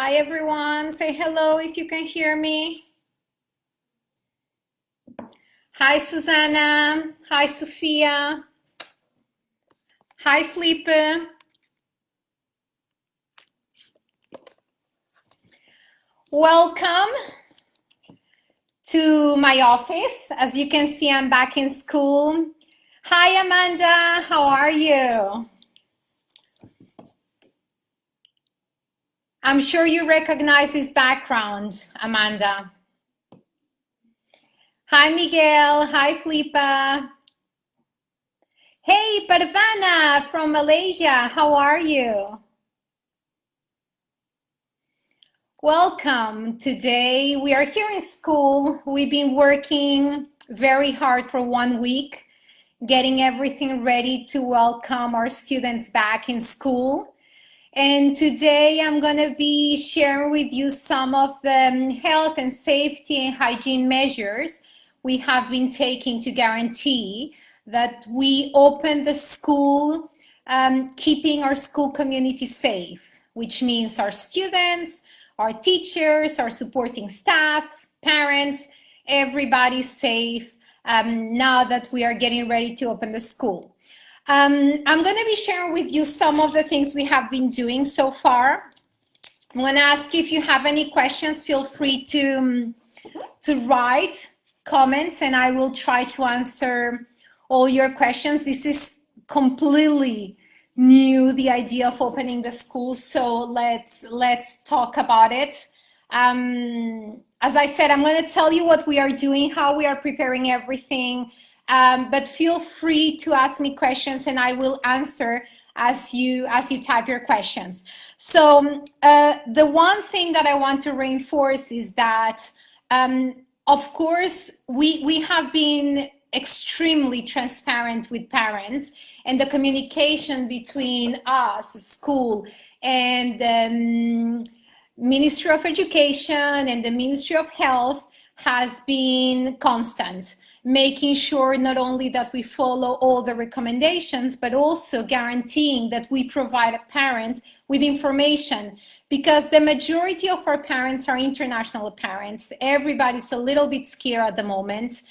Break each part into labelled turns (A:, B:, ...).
A: Hi, everyone. Say hello if you can hear me. Hi, Susanna. Hi, Sophia. Hi, Felipe. Welcome to my office. As you can see, I'm back in school. Hi, Amanda. How are you? I'm sure you recognize this background, Amanda. Hi, Miguel. Hi, Flipa. Hey, Parvana from Malaysia. How are you? Welcome. Today we are here in school. We've been working very hard for 1 week, getting everything ready to welcome our students back in school. And today I'm going to be sharing with you some of the health and safety and hygiene measures we have been taking to guarantee that we open the school, keeping our school community safe, which means our students, our teachers, our supporting staff, parents, everybody's safe now that we are getting ready to open the school. I'm going to be sharing with you some of the things we have been doing so far. I want to ask you if you have any questions, feel free to write comments and I will try to answer all your questions. This is completely new, the idea of opening the school, so let's talk about it. As I said, I'm going to tell you what we are doing, how we are preparing everything, but feel free to ask me questions and I will answer as you type your questions. So the one thing that I want to reinforce is that of course we have been extremely transparent with parents, and the communication between us, school, and the Ministry of Education and the Ministry of Health has been constant, making sure not only that we follow all the recommendations, but also guaranteeing that we provide parents with information, because the majority of our parents are international parents. Everybody's a little bit scared at the moment.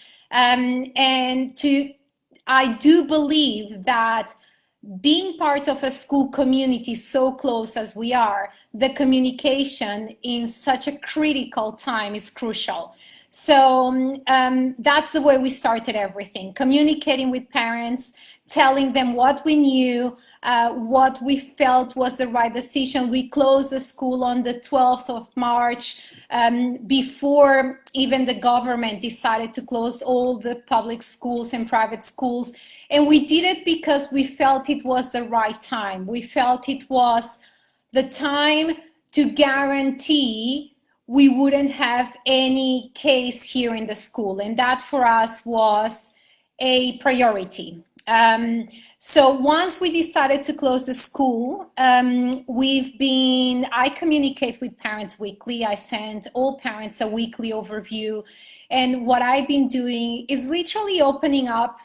A: I do believe that being part of a school community so close as we are, the communication in such a critical time is crucial. So that's the way we started everything, communicating with parents, telling them what we knew, what we felt was the right decision. We closed the school on the 12th of March, before even the government decided to close all the public schools and private schools. And we did it because we felt it was the right time. We felt it was the time to guarantee we wouldn't have any case here in the school. And that for us was a priority. So once we decided to close the school, I communicate with parents weekly. I send all parents a weekly overview. And what I've been doing is literally opening up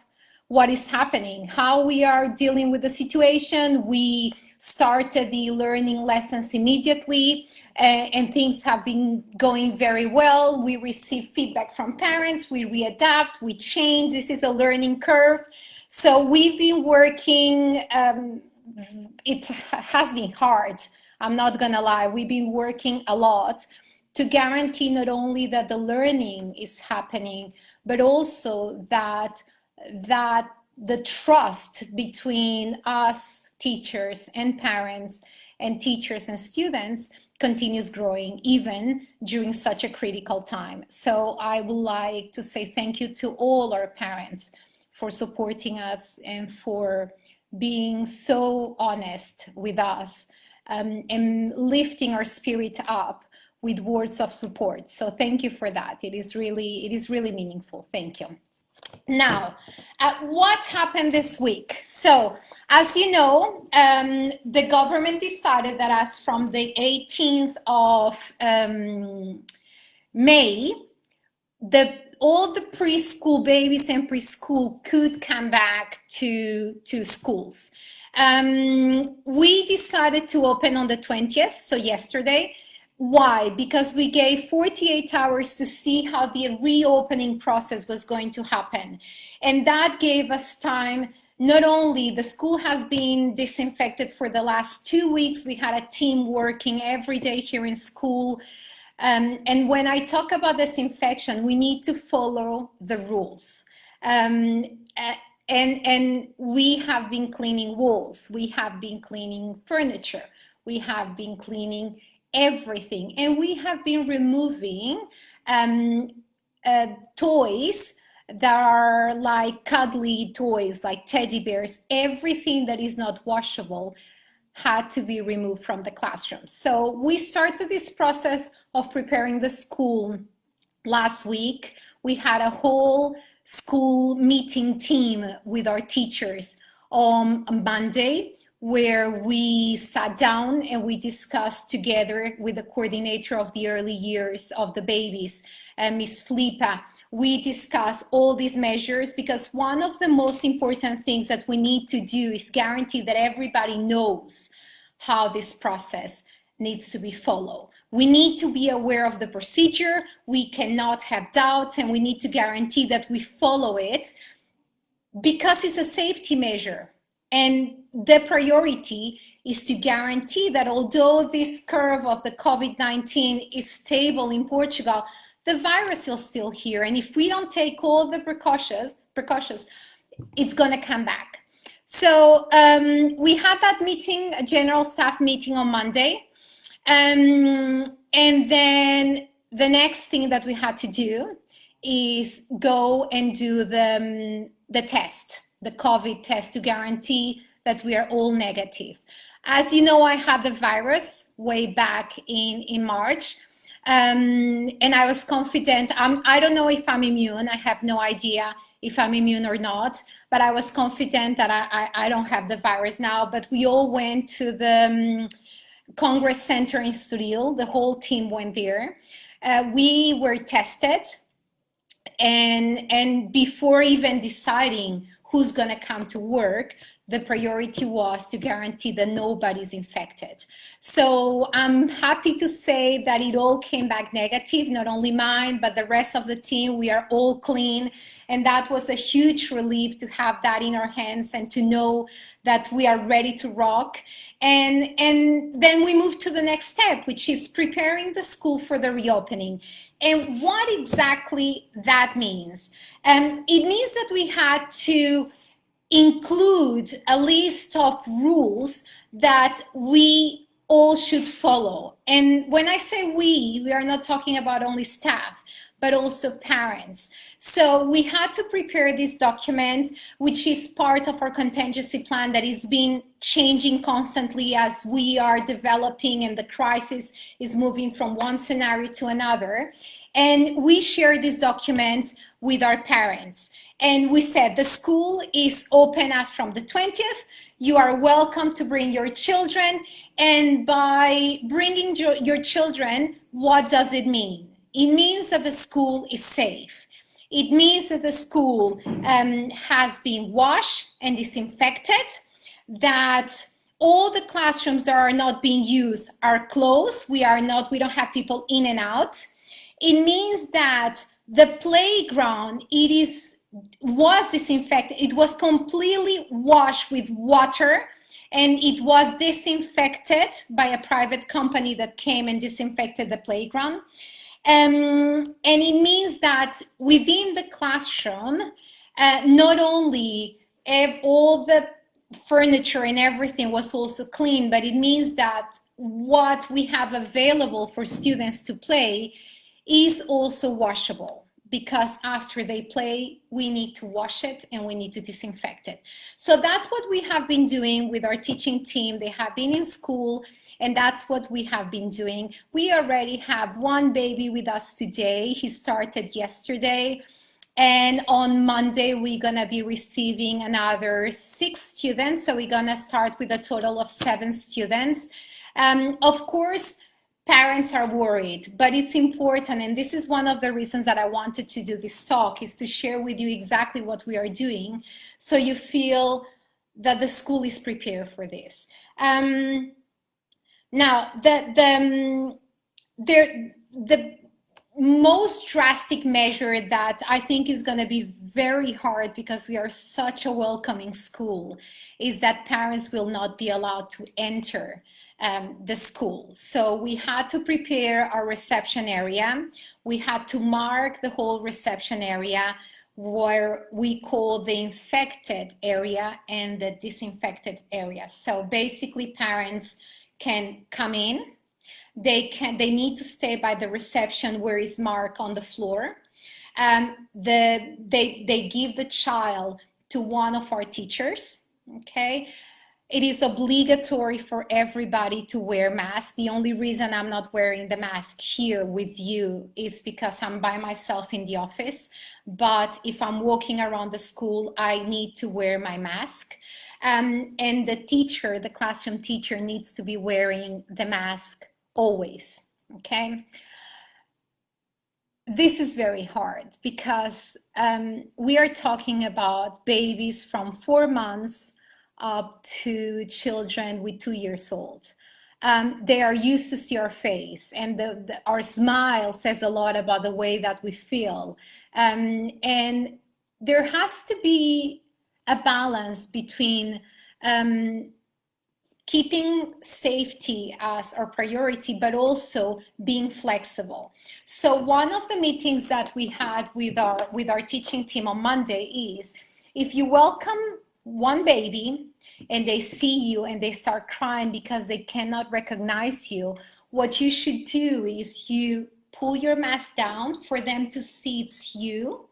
A: what is happening, how we are dealing with the situation. We started the learning lessons immediately, and things have been going very well. We receive feedback from parents, we readapt, we change. This is a learning curve. So we've been working, it has been hard, I'm not gonna lie. We've been working a lot to guarantee not only that the learning is happening, but also that the trust between us, teachers and parents, and teachers and students continues growing even during such a critical time. So I would like to say thank you to all our parents for supporting us and for being so honest with us, and lifting our spirit up with words of support. So thank you for that. It is really meaningful. Thank you. Now, what happened this week? So, as you know, the government decided that as from the 18th of May, all the preschool babies and preschool could come back to schools. We decided to open on the 20th, so yesterday. Why? Because we gave 48 hours to see how the reopening process was going to happen. And that gave us time. Not only the school has been disinfected for the last 2 weeks, we had a team working every day here in school. And when I talk about disinfection, we need to follow the rules. And we have been cleaning walls, we have been cleaning furniture, we have been cleaning everything, and we have been removing toys that are like cuddly toys, like teddy bears. Everything that is not washable had to be removed from the classroom. So we started this process of preparing the school last week. We had a whole school meeting team with our teachers on Monday, where we sat down and we discussed together with the coordinator of the early years of the babies, Miss Flipa. We discussed all these measures, because one of the most important things that we need to do is guarantee that everybody knows how this process needs to be followed. We need to be aware of the procedure, we cannot have doubts, and we need to guarantee that we follow it, because it's a safety measure. And the priority is to guarantee that although this curve of the COVID-19 is stable in Portugal, the virus is still here. And if we don't take all the precautions, it's going to come back. So we had that meeting, a general staff meeting on Monday. And then the next thing that we had to do is go and do the test, the COVID test, to guarantee that we are all negative. As you know, I had the virus way back in March, and I was confident. I don't know if I'm immune. I have no idea if I'm immune or not, but I was confident that I don't have the virus now. But we all went to the Congress Center in Estoril. The whole team went there. We were tested, and before even deciding who's going to come to work, the priority was to guarantee that nobody's infected. So I'm happy to say that it all came back negative, not only mine, but the rest of the team. We are all clean. And that was a huge relief to have that in our hands and to know that we are ready to rock. And then we move to the next step, which is preparing the school for the reopening. And what exactly that means? It means that we had to include a list of rules that we all should follow. And when I say we are not talking about only staff, but also parents. So we had to prepare this document, which is part of our contingency plan that is being changing constantly as we are developing and the crisis is moving from one scenario to another. And we share this document with our parents. And we said the school is open as from the 20th. You are welcome to bring your children. And by bringing your children, what does it mean? It means that the school is safe. It means that the school has been washed and disinfected, that all the classrooms that are not being used are closed. We don't have people in and out. It means that the playground, was disinfected. It was completely washed with water, and it was disinfected by a private company that came and disinfected the playground. And it means that within the classroom, not only all the furniture and everything was also clean, but it means that what we have available for students to play is also washable, because after they play, we need to wash it and we need to disinfect it. So that's what we have been doing with our teaching team. They have been in school, and that's what we have been doing. We already have one baby with us today. He started yesterday. And on Monday, we're gonna be receiving another 6 students. So we're gonna start with a total of 7 students. Of course, parents are worried, but it's important, and this is one of the reasons that I wanted to do this talk, is to share with you exactly what we are doing, so you feel that the school is prepared for this. Now, the most drastic measure that I think is going to be very hard, because we are such a welcoming school, is that parents will not be allowed to enter the school. So we had to prepare our reception area. We had to mark the whole reception area, where we call the infected area and the disinfected area. So basically parents can come in. They need to stay by the reception where is marked on the floor. They give the child to one of our teachers, okay? It is obligatory for everybody to wear masks. The only reason I'm not wearing the mask here with you is because I'm by myself in the office. But if I'm walking around the school, I need to wear my mask. And the teacher, the classroom teacher, needs to be wearing the mask always, okay? This is very hard, because we are talking about babies from 4 months up to children with 2 years old. They are used to see our face, and our smile says a lot about the way that we feel. And there has to be a balance between keeping safety as our priority, but also being flexible. So one of the meetings that we had with our teaching team on Monday is, if you welcome one baby and they see you and they start crying because they cannot recognize you, what you should do is you pull your mask down for them to see it's you.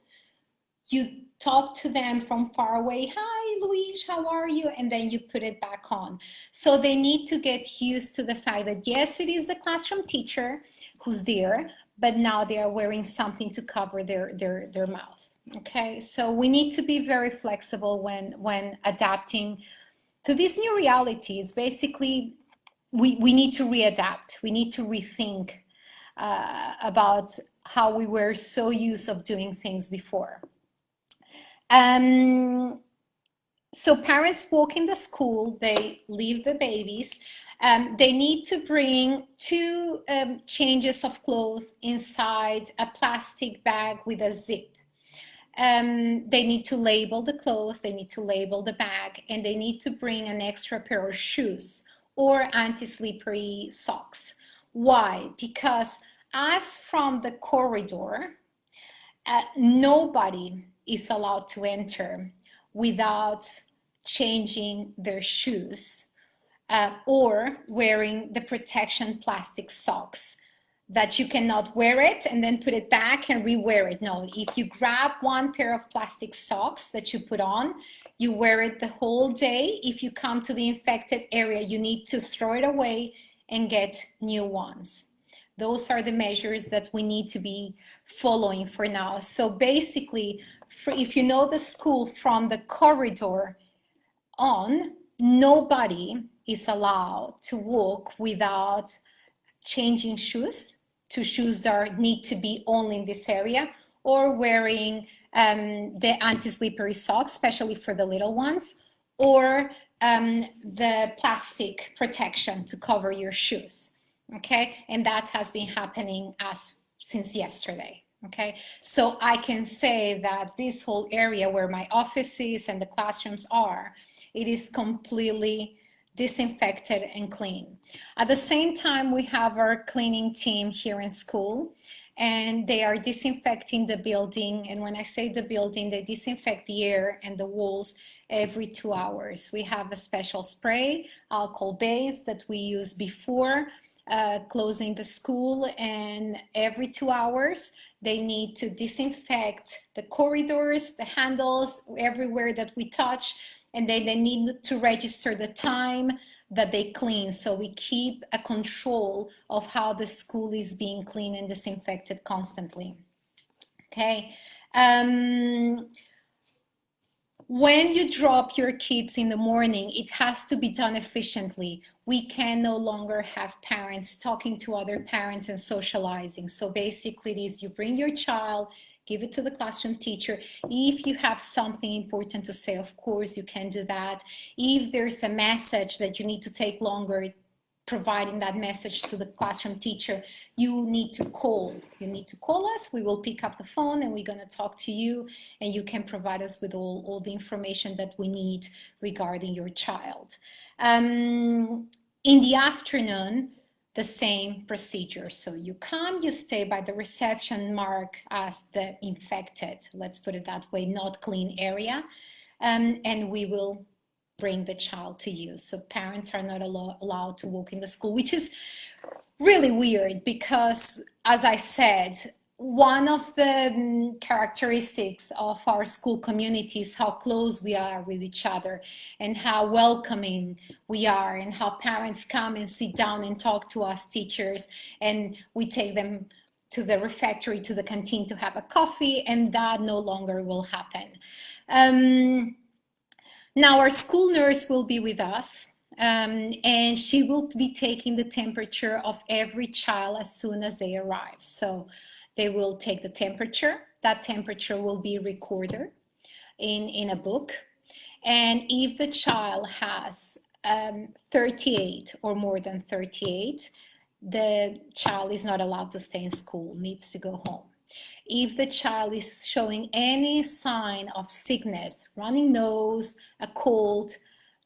A: You talk to them from far away. Hi, Luis, how are you? And then you put it back on. So they need to get used to the fact that, yes, it is the classroom teacher who's there, but now they are wearing something to cover their mouth. Okay, so we need to be very flexible when adapting to this new reality. It's basically, we need to readapt. We need to rethink about how we were so used of doing things before. So parents walk in the school, they leave the babies. They need to bring 2 changes of clothes inside a plastic bag with a zip. They need to label the clothes, they need to label the bag, and they need to bring an extra pair of shoes or anti-slippery socks. Why? Because as from the corridor, nobody is allowed to enter without changing their shoes or wearing the protection plastic socks, that you cannot wear it and then put it back and re-wear it. No, if you grab one pair of plastic socks that you put on, you wear it the whole day. If you come to the infected area, you need to throw it away and get new ones. Those are the measures that we need to be following for now. So basically, if you know the school from the corridor on, nobody is allowed to walk without changing shoes to shoes that need to be only in this area, or wearing the anti-slippery socks, especially for the little ones, or the plastic protection to cover your shoes. Okay, and that has been happening since yesterday. Okay, so I can say that this whole area where my office is and the classrooms are, it is completely disinfected and clean. At the same time, we have our cleaning team here in school, and they are disinfecting the building. And when I say the building, they disinfect the air and the walls every 2 hours. We have a special spray, alcohol-based, that we use before closing the school, and every 2 hours they need to disinfect the corridors, the handles, everywhere that we touch, and then they need to register the time that they clean. So we keep a control of how the school is being cleaned and disinfected constantly. Okay. When you drop your kids in the morning, it has to be done efficiently. We can no longer have parents talking to other parents and socializing. So basically it is, you bring your child, give it to the classroom teacher. If you have something important to say, of course you can do that. If there's a message that you need to take longer, providing that message to the classroom teacher, you need to call. You need to call us. We will pick up the phone and we're going to talk to you, and you can provide us with all the information that we need regarding your child. In the afternoon, the same procedure. So you come, you stay by the reception marked as the infected, let's put it that way, not clean area, and we will bring the child to you. So parents are not allowed to walk in the school, which is really weird because, as I said, one of the characteristics of our school community is how close we are with each other and how welcoming we are, and how parents come and sit down and talk to us teachers, and we take them to the refectory, to the canteen to have a coffee, and that no longer will happen. Now our school nurse will be with us, and she will be taking the temperature of every child as soon as they arrive. So they will take the temperature. That temperature will be recorded in a book. And if the child has 38 or more than 38, the child is not allowed to stay in school, needs to go home. If the child is showing any sign of sickness, running nose, a cold,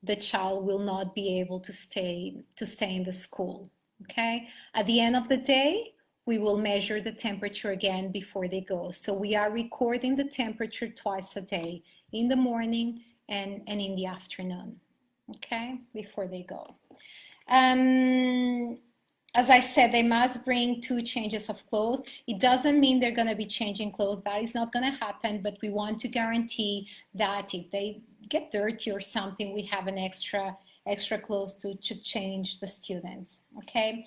A: the child will not be able to stay in the school. Okay? At the end of the day, we will measure the temperature again before they go. So we are recording the temperature twice a day, in the morning and in the afternoon, okay, before they go. As I said, they must bring 2 changes of clothes. It doesn't mean they're going to be changing clothes. That is not going to happen, but we want to guarantee that if they get dirty or something, we have an extra clothes to change the students, okay?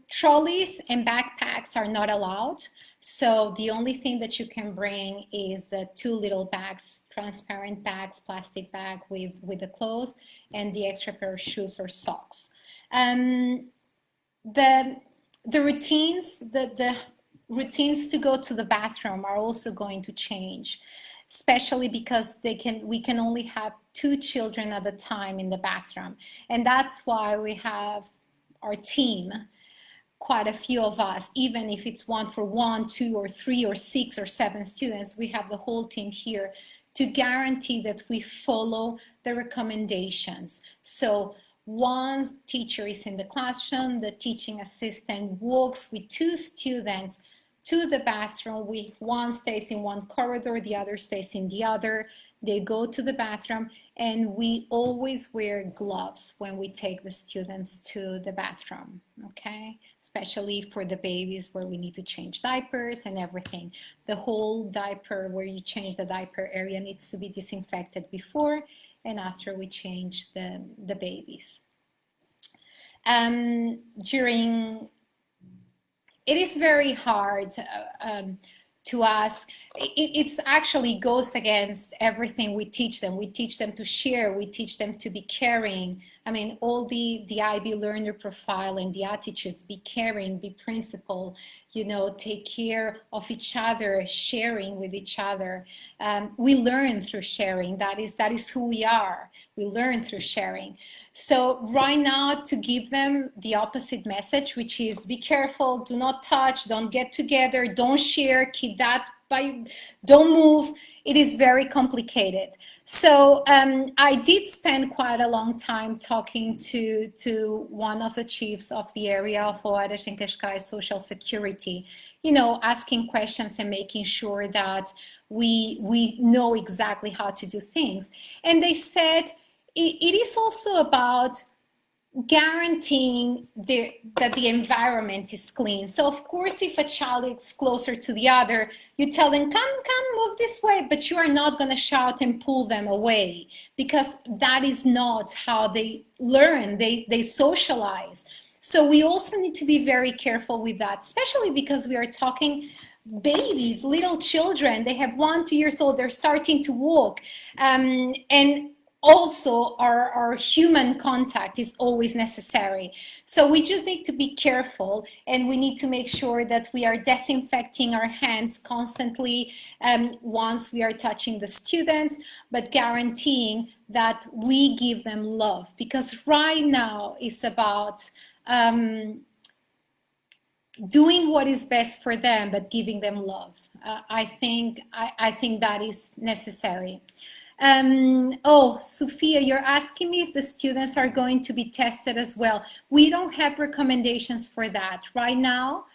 A: Trolleys and backpacks are not allowed. So the only thing that you can bring is the 2 little bags, transparent bags, plastic bag with the clothes, and the extra pair of shoes or socks. The routines, the routines to go to the bathroom are also going to change, especially because we can only have 2 children at a time in the bathroom. And that's why we have our team, quite a few of us, even if it's 1 for 1, 2 or 3 or 6 or 7 students, we have the whole team here to guarantee that we follow the recommendations. So one teacher is in the classroom, the teaching assistant walks with 2 students to the bathroom. One stays in one corridor, the other stays in the other. They go to the bathroom, and we always wear gloves when we take the students to the bathroom, okay? Especially for the babies where we need to change diapers and everything. The whole diaper, where you change the diaper area, needs to be disinfected before and after we change the babies. It is very hard to ask. It's actually goes against everything we teach them. We teach them to share. We teach them to be caring. I mean, all the IB learner profile and the attitudes: be caring, be principled, you know, take care of each other, sharing with each other. We learn through sharing. That is who we are. We learn through sharing. So right now, to give them the opposite message, which is be careful, do not touch, don't get together, don't share, keep that don't move. It is very complicated. So I did spend quite a long time talking to one of the chiefs of the area of Oeiras and Cascais Social Security, you know, asking questions and making sure that we know exactly how to do things. And they said it is also about guaranteeing that the environment is clean. So of course, if a child is closer to the other, you tell them, come, move this way, but you are not going to shout and pull them away, because that is not how they learn, they socialize. So we also need to be very careful with that, especially because we are talking babies, little children. They have 1, 2 years old, they're starting to walk. And also our human contact is always necessary. So we just need to be careful, and we need to make sure that we are disinfecting our hands constantly once we are touching the students, but guaranteeing that we give them love, because right now it's about doing what is best for them, but giving them love. I think that is necessary. Oh, Sophia, you're asking me if the students are going to be tested as well. We don't have recommendations for that right now.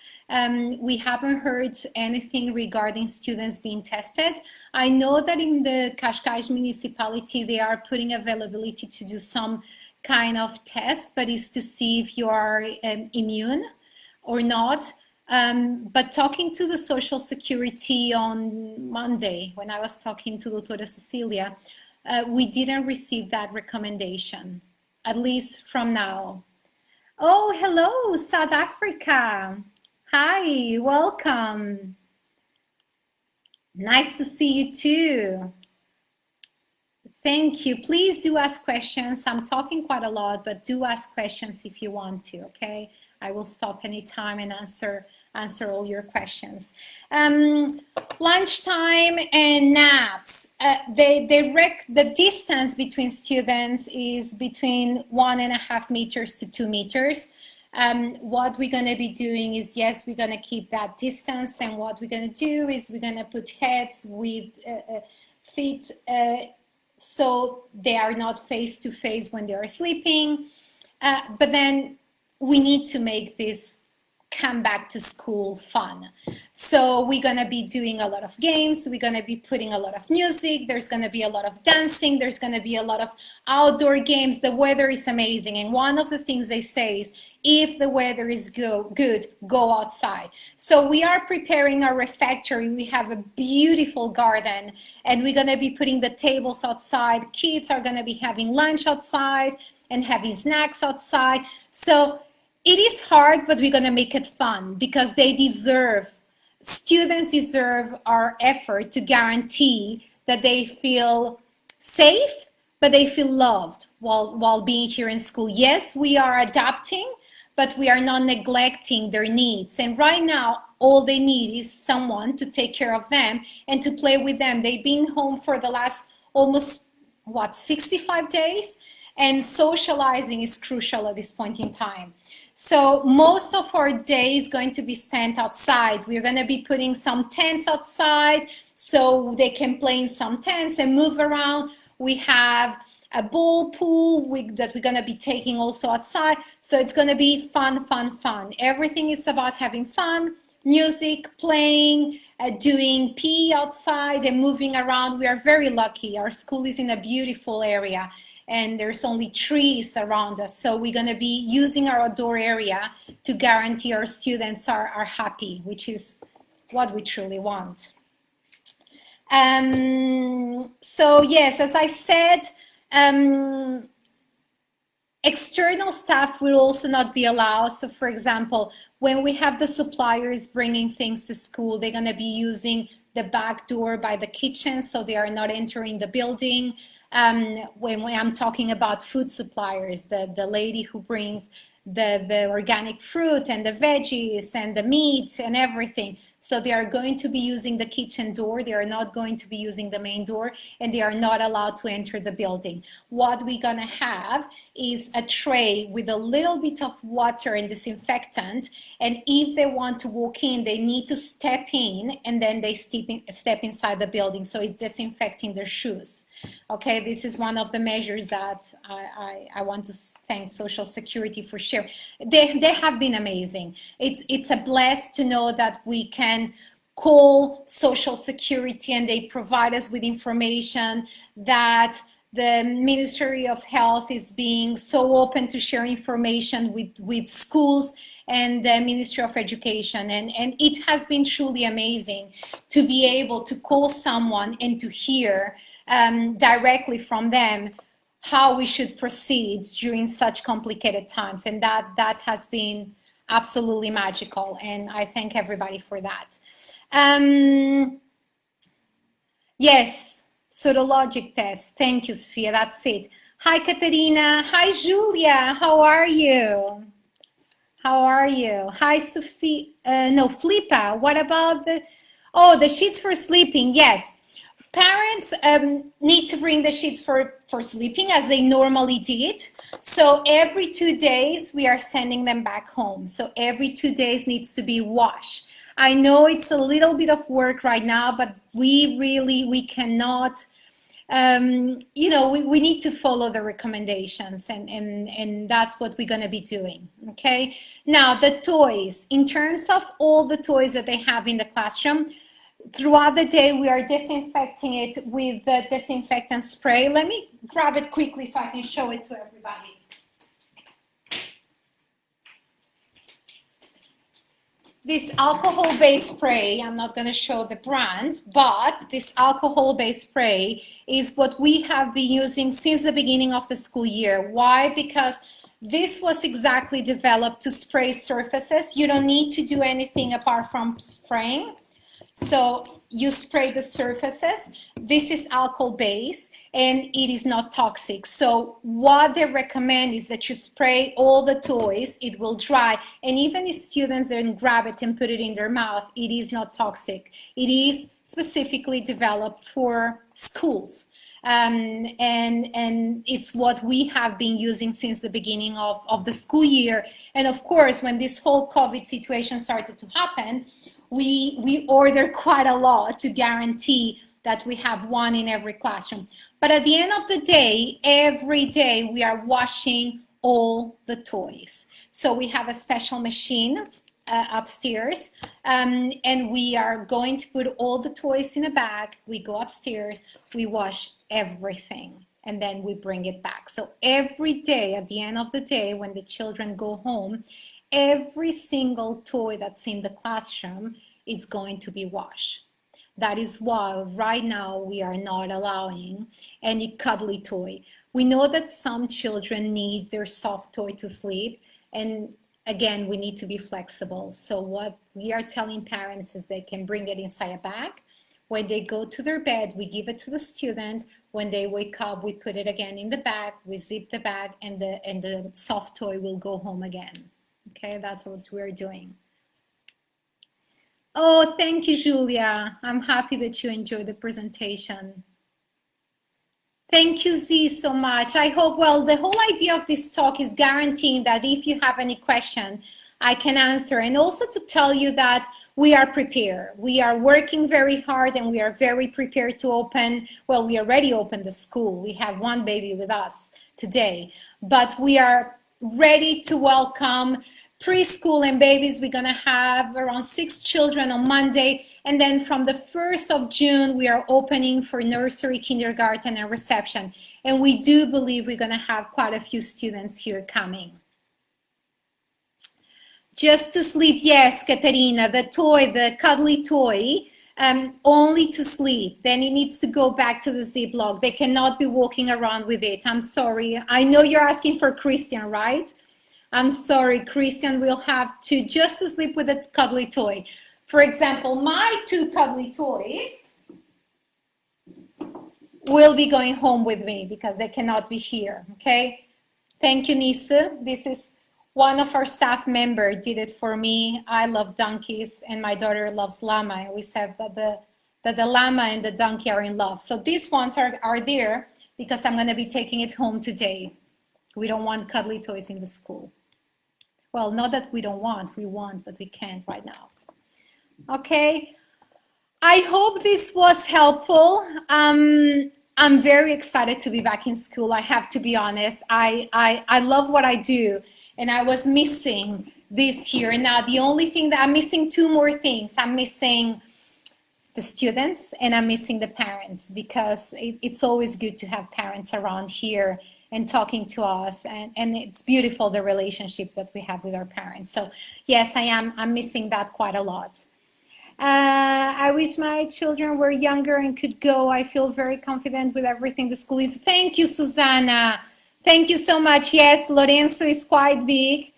A: We haven't heard anything regarding students being tested. I know that in the Cascais municipality, they are putting availability to do some kind of test, but it's to see if you are immune or not. But talking to the Social Security on Monday, when I was talking to Doutora Cecilia, we didn't receive that recommendation, at least from now. Oh, hello, South Africa. Hi, welcome. Nice to see you too. Thank you. Please do ask questions. I'm talking quite a lot, but do ask questions if you want to, okay? I will stop anytime and answer all your questions. Lunchtime and naps. The distance between students is between 1.5 meters to 2 meters. What we're going to be doing is, yes, we're going to keep that distance, and what we're going to do is we're going to put heads with feet so they are not face to face when they are sleeping. But then we need to make this come back to school fun. So we're going to be doing a lot of games. We're going to be putting a lot of music. There's going to be a lot of dancing. There's going to be a lot of outdoor games. The weather is amazing. And one of the things they say is, if the weather is good, go outside. So we are preparing our refectory. We have a beautiful garden, and we're going to be putting the tables outside. Kids are going to be having lunch outside and having snacks outside. So it is hard, but we're going to make it fun, because students deserve our effort to guarantee that they feel safe, but they feel loved while being here in school. Yes, we are adapting, but we are not neglecting their needs. And right now, all they need is someone to take care of them and to play with them. They've been home for the last almost, 65 days? And socializing is crucial at this point in time. So most of our day is going to be spent outside. We're going to be putting some tents outside so they can play in some tents and move around. We have a ball pool that we're going to be taking also outside. So it's going to be fun, fun, fun. Everything is about having fun, music, playing, doing PE outside and moving around. We are very lucky. Our school is in a beautiful area, and there's only trees around us. So we're going to be using our outdoor area to guarantee our students are happy, which is what we truly want. So yes, as I said, external staff will also not be allowed. So for example, when we have the suppliers bringing things to school, they're going to be using the back door by the kitchen, so they are not entering the building. When I'm talking about food suppliers, the lady who brings the organic fruit and the veggies and the meat and everything. So they are going to be using the kitchen door. They are not going to be using the main door, and they are not allowed to enter the building. What we're gonna have is a tray with a little bit of water and disinfectant. And if they want to walk in, they need to step in, and then they step inside the building. So it's disinfecting their shoes. Okay, this is one of the measures that I want to thank Social Security for sharing. They have been amazing. It's a bless to know that we can call Social Security and they provide us with information, that the Ministry of Health is being so open to share information with schools and the Ministry of Education. And it has been truly amazing to be able to call someone and to hear directly from them how we should proceed during such complicated times. And that has been absolutely magical. And I thank everybody for that. Yes, So the logic test. Thank you, Sophia. That's it. Hi, Katerina. Hi, Julia. How are you? How are you? Hi, Sophie. No, Flipa. What about the sheets for sleeping? Yes. Parents need to bring the sheets for sleeping as they normally did. So every 2 days, we are sending them back home. So every 2 days needs to be washed. I know it's a little bit of work right now, but we cannot, we need to follow the recommendations, and that's what we're going to be doing. Okay. Now the toys, in terms of all the toys that they have in the classroom, throughout the day we are disinfecting it with the disinfectant spray. Let me grab it quickly so I can show it to everybody. This alcohol-based spray, I'm not going to show the brand, but this alcohol-based spray is what we have been using since the beginning of the school year. Why? Because this was exactly developed to spray surfaces. You don't need to do anything apart from spraying. So you spray the surfaces. This is alcohol-based and it is not toxic. So what they recommend is that you spray all the toys, it will dry. And even if students then grab it and put it in their mouth, it is not toxic. It is specifically developed for schools. And it's what we have been using since the beginning of the school year. And of course, when this whole COVID situation started to happen, we order quite a lot to guarantee that we have one in every classroom. But at the end of the day, every day we are washing all the toys. So we have a special machine upstairs, and we are going to put all the toys in a bag. We go upstairs, we wash everything, and then we bring it back. So every day, at the end of the day, when the children go home, every single toy that's in the classroom is going to be washed. That is why right now we are not allowing any cuddly toy. We know that some children need their soft toy to sleep, and again, we need to be flexible. So what we are telling parents is they can bring it inside a bag. When they go to their bed, we give it to the student. When they wake up, we put it again in the bag, we zip the bag, and the soft toy will go home again. Okay, that's what we're doing. Oh, thank you, Julia. I'm happy that you enjoyed the presentation. Thank you, Z, so much. I hope, well, the whole idea of this talk is guaranteeing that if you have any question, I can answer. And also to tell you that we are prepared. We are working very hard and we are very prepared to open, well, we already opened the school. We have one baby with us today, but we are ready to welcome preschool and babies. We're going to have around 6 children on Monday. And then from the 1st of June, we are opening for nursery, kindergarten, and reception. And we do believe we're going to have quite a few students here coming. Just to sleep, yes, Katerina, the toy, the cuddly toy, only to sleep. Then it needs to go back to the Ziploc. They cannot be walking around with it. I'm sorry. I know you're asking for Christian, right? I'm sorry, Christian will have to just to sleep with a cuddly toy. For example, my 2 cuddly toys will be going home with me because they cannot be here, okay? Thank you, Nisa. This is one of our staff members did it for me. I love donkeys and my daughter loves llama. I always said that the llama and the donkey are in love. So these ones are there because I'm gonna be taking it home today. We don't want cuddly toys in the school. Well, not that we don't want, we want, but we can't right now. Okay, I hope this was helpful. I'm very excited to be back in school. I have to be honest. I love what I do, and I was missing this year. Now, the only thing that I'm missing 2 more things. I'm missing the students and I'm missing the parents, because it's always good to have parents around here and talking to us, and it's beautiful, the relationship that we have with our parents. So yes, I'm missing that quite a lot. I wish my children were younger and could go. I feel very confident with everything the school is. Thank you, Susanna. Thank you so much. Yes, Lorenzo is quite big.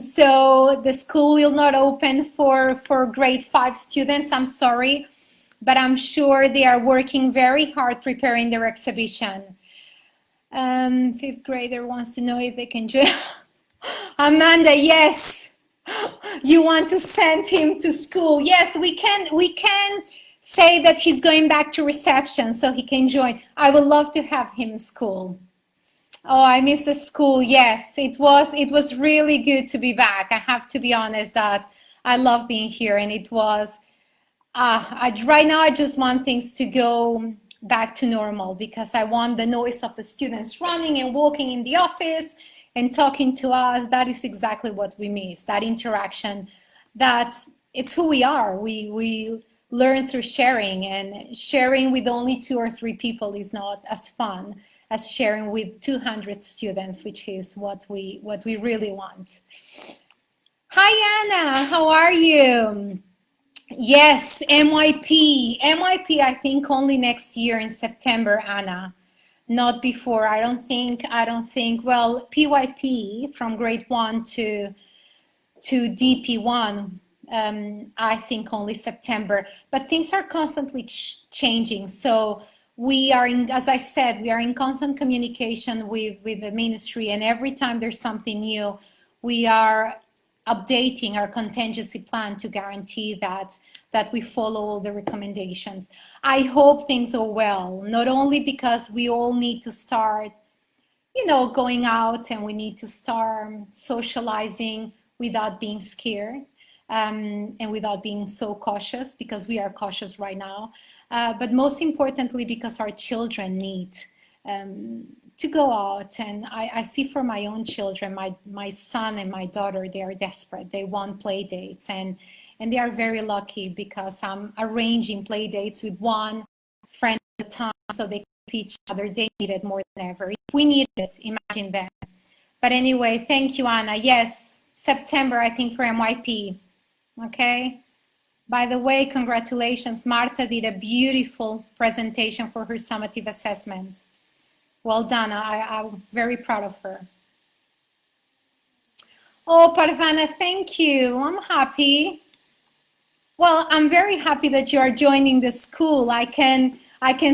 A: So the school will not open for grade 5 students. I'm sorry. but I'm sure they are working very hard preparing their exhibition. Fifth grader wants to know if they can join. Amanda, yes, you want to send him to school. Yes, we can say that he's going back to reception so he can join. I would love to have him in school. Oh, I miss the school. Yes, it was really good to be back. I have to be honest that I love being here, and it was right now I just want things to go back to normal, because I want the noise of the students running and walking in the office and talking to us. That is exactly what we miss, that interaction. That it's who we are. We learn through sharing, and sharing with only 2 or 3 people is not as fun as sharing with 200 students, which is what we really want. Hi Anna, how are you? Yes, MYP. MYP, I think only next year in September, Anna. Not before. I don't think, well, PYP from grade 1 to DP1, I think only September. But things are constantly changing. So we are in, as I said, we are in constant communication with the ministry, and every time there's something new, we are updating our contingency plan to guarantee that we follow all the recommendations. I hope things go well, not only because we all need to start, you know, going out, and we need to start socializing without being scared, and without being so cautious, because we are cautious right now, but most importantly because our children need to go out. And I see for my own children, my son and my daughter, they are desperate. They want play dates, and they are very lucky because I'm arranging play dates with one friend at a time, so they can see each other. They need it more than ever. If we need it, imagine them. But anyway, thank you, Anna. Yes, September, I think, for MYP. Okay. By the way, congratulations. Marta did a beautiful presentation for her summative assessment. Well done. I'm very proud of her. Oh, Parvana, thank you. I'm happy. Well, I'm very happy that you are joining the school. I can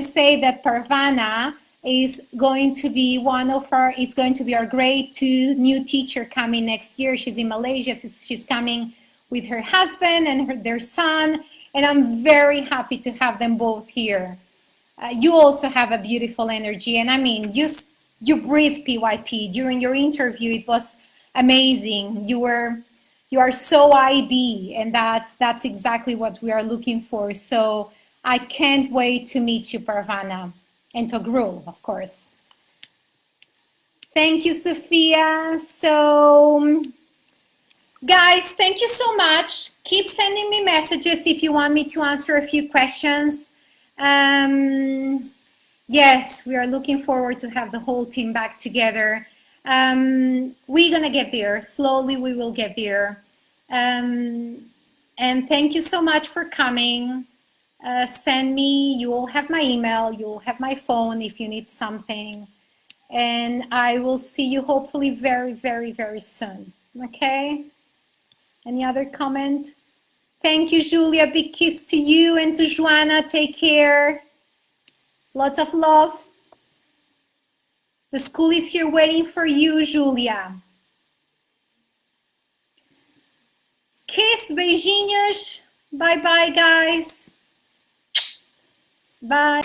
A: say that Parvana is going to be our grade 2 new teacher coming next year. She's in Malaysia. She's coming with her husband and their son, and I'm very happy to have them both here. You also have a beautiful energy, and I mean, you breathe PYP. During your interview, it was amazing. You are so IB, and that's exactly what we are looking for. So I can't wait to meet you, Parvana, and Togrul, of course. Thank you, Sophia. So guys, thank you so much. Keep sending me messages if you want me to answer a few questions. Yes, we are looking forward to have the whole team back together. We're gonna get there. Slowly we will get there. And thank you so much for coming. Send me, you will have my email, you will have my phone if you need something. And I will see you hopefully very, very, very soon. Okay? Any other comment? Thank you, Julia. Big kiss to you and to Joanna. Take care. Lots of love. The school is here waiting for you, Julia. Kiss, beijinhos. Bye-bye, guys. Bye.